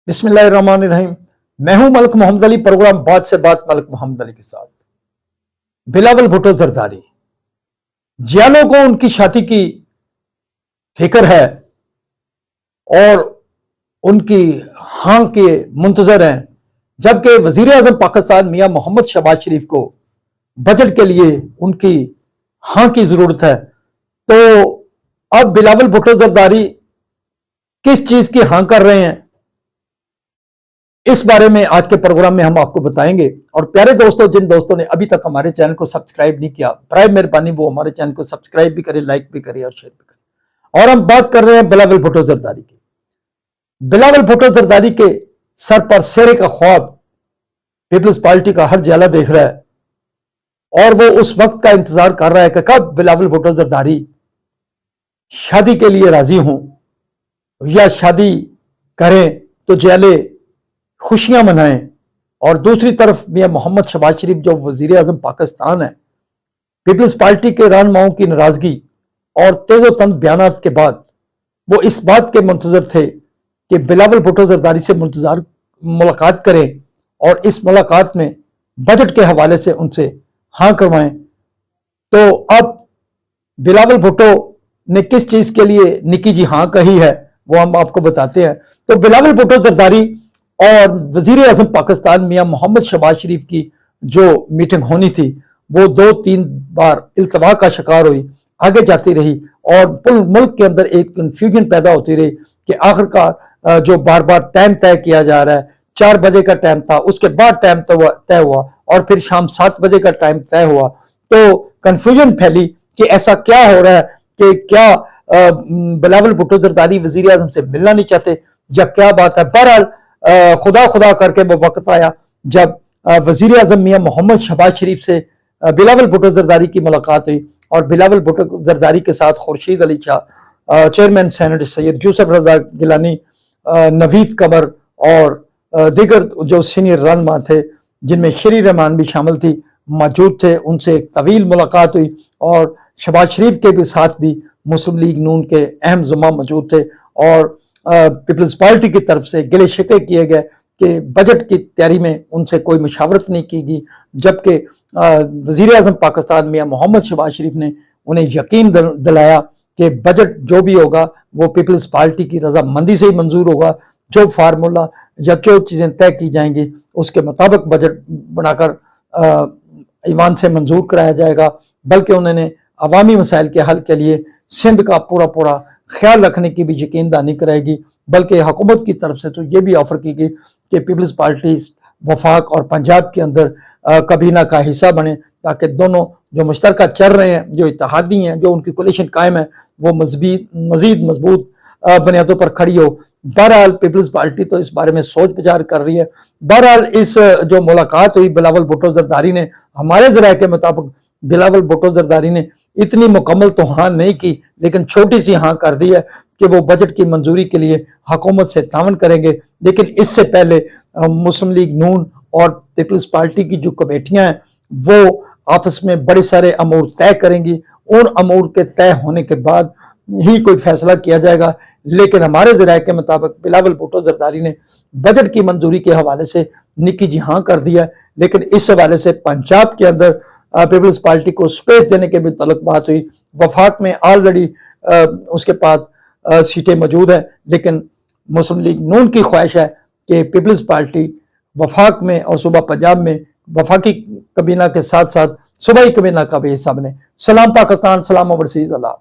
बिस्मिल्लाहिर्रहमानिर्रहीम। मैं हूं मलिक मोहम्मद अली। प्रोग्राम बात से बात मलिक मोहम्मद अली के साथ। बिलावल भुट्टो जरदारी जियालों को उनकी शादी की फिक्र है और उनकी हाँ के मुंतजर हैं, जबकि वजीर आजम पाकिस्तान मियां मोहम्मद शहबाज शरीफ को बजट के लिए उनकी हाँ की जरूरत है। तो अब बिलावल भुट्टो जरदारी किस चीज की हाँ कर रहे हैं, इस बारे में आज के प्रोग्राम में हम आपको बताएंगे। और प्यारे दोस्तों, जिन दोस्तों ने अभी तक हमारे चैनल को सब्सक्राइब नहीं किया, बराए मेहरबानी वो हमारे चैनल को सब्सक्राइब भी करें, लाइक भी करें और शेयर भी करें। और हम बात कर रहे हैं बिलावल भुट्टो जरदारी की। बिलावल भुट्टो जरदारी के सर पर सेरे का ख्वाब पीपल्स पार्टी का हर जिला देख रहा है और वो उस वक्त का इंतजार कर रहा है कि कब बिलावल भुट्टो जरदारी शादी के लिए राजी हों या शादी करें तो जिले खुशियां मनाएं। और दूसरी तरफ मियां मोहम्मद शहबाज शरीफ जो वजीर आजम पाकिस्तान है, पीपल्स पार्टी के रहनुमाओं की नाराजगी और तेजो तंद बयानात के बाद वो इस बात के मुंतजर थे कि बिलावल भुट्टो जरदारी से मुलाकात करें और इस मुलाकात में बजट के हवाले से उनसे हाँ करवाएं। तो अब बिलावल भुट्टो ने किस चीज के लिए निकी जी हाँ कही है वो हम आपको बताते हैं। तो बिलावल भुट्टो जरदारी और वजीर आजम पाकिस्तान मियां मोहम्मद शहबाज शरीफ की जो मीटिंग होनी थी वो 2-3 बार इल्तवा का शिकार हुई, आगे जाती रही और पूरे मुल्क के अंदर एक कंफ्यूजन पैदा होती रही कि आखिरकार जो बार बार टाइम तय किया जा रहा है, 4 बजे का टाइम था, उसके बाद टाइम तय हुआ और फिर शाम 7 बजे का टाइम तय हुआ। तो कंफ्यूजन फैली कि ऐसा क्या हो रहा है कि क्या बिलावल भुट्टो जरदारी वजीर आजम से मिलना नहीं चाहते या क्या बात है। बहरहाल खुदा खुदा करके वो वक्त आया जब वजीर आजम मियां मोहम्मद शहबाज शरीफ से बिलावल भुट्टो जरदारी की मुलाकात हुई और बिलावल भुट्टो जरदारी के साथ खुर्शीद अली शाह, चेयरमैन सेनेट सैयद यूसुफ रजा गिलानी, नवीद कमर और दीगर जो सीनियर रहनुमा थे जिनमें शरी रहमान भी शामिल थी, मौजूद थे। उनसे एक तवील मुलाकात हुई और शहबाज शरीफ के भी साथ भी मुस्लिम लीग नून के अहम जुम्मा मौजूद थे और पीपल्स पार्टी की तरफ से गिले शिकवे किए गए कि बजट की तैयारी में उनसे कोई मुशावरत नहीं की गई, जबकि वजीर आजम पाकिस्तान मियां मोहम्मद शहबाज शरीफ ने उन्हें यकीन दिलाया कि बजट जो भी होगा वो पीपल्स पार्टी की रजामंदी से ही मंजूर होगा। जो फार्मूला या जो चीज़ें तय की जाएंगी उसके मुताबिक बजट बनाकर ईवान से मंजूर कराया जाएगा। बल्कि उन्होंने अवामी मसाइल के हल के लिए सिंध का पूरा पूरा ख्याल रखने की भी यकीन दहानी कराएगी। बल्कि हुकूमत की तरफ से तो ये भी ऑफर की गई कि पीपल्स पार्टी वफाक और पंजाब के अंदर कबीना का हिस्सा बने ताकि दोनों जो मुश्तरका चल रहे हैं, जो इत्तेहादी हैं, जो उनकी कोलिशन कायम है, वो मजीद मजबूत बुनियादों पर खड़ी हो। बहरहाल पीपल्स पार्टी तो इस बारे में सोच विचार कर रही है। बहरहाल इस जो मुलाकात हुई बिलावल भुट्टो जरदारी ने, हमारे ज़राए के मुताबिक बिलावल भुट्टो जरदारी ने इतनी मुकम्मल तो हाँ नहीं की, लेकिन छोटी सी हाँ कर दी है कि वो बजट की मंजूरी के लिए हुकूमत से तावन करेंगे। लेकिन इससे पहले मुस्लिम लीग नून और पीपल्स पार्टी की जो कमेटियां हैं वो आपस में बड़े सारे अमूर तय करेंगी। उन अमूर के तय होने के बाद ही कोई फैसला किया जाएगा। लेकिन हमारे ज़राए के मुताबिक बिलावल भुट्टो जरदारी ने बजट की मंजूरी के हवाले से निकी जी हाँ कर दिया। लेकिन इस हवाले से पंजाब के अंदर पीपल्स पार्टी को स्पेस देने के भी तलक बात हुई। वफाक में ऑलरेडी उसके पास सीटें मौजूद हैं, लेकिन मुस्लिम लीग नून की ख्वाहिश है कि पीपल्स पार्टी वफाक में और सूबा पंजाब में वफाकी कबीना के साथ साथ सूबाई कबीना का भी हिस्सा बने। सलाम पाकिस्तान, सलाम ओवरसीज, अल्लाह।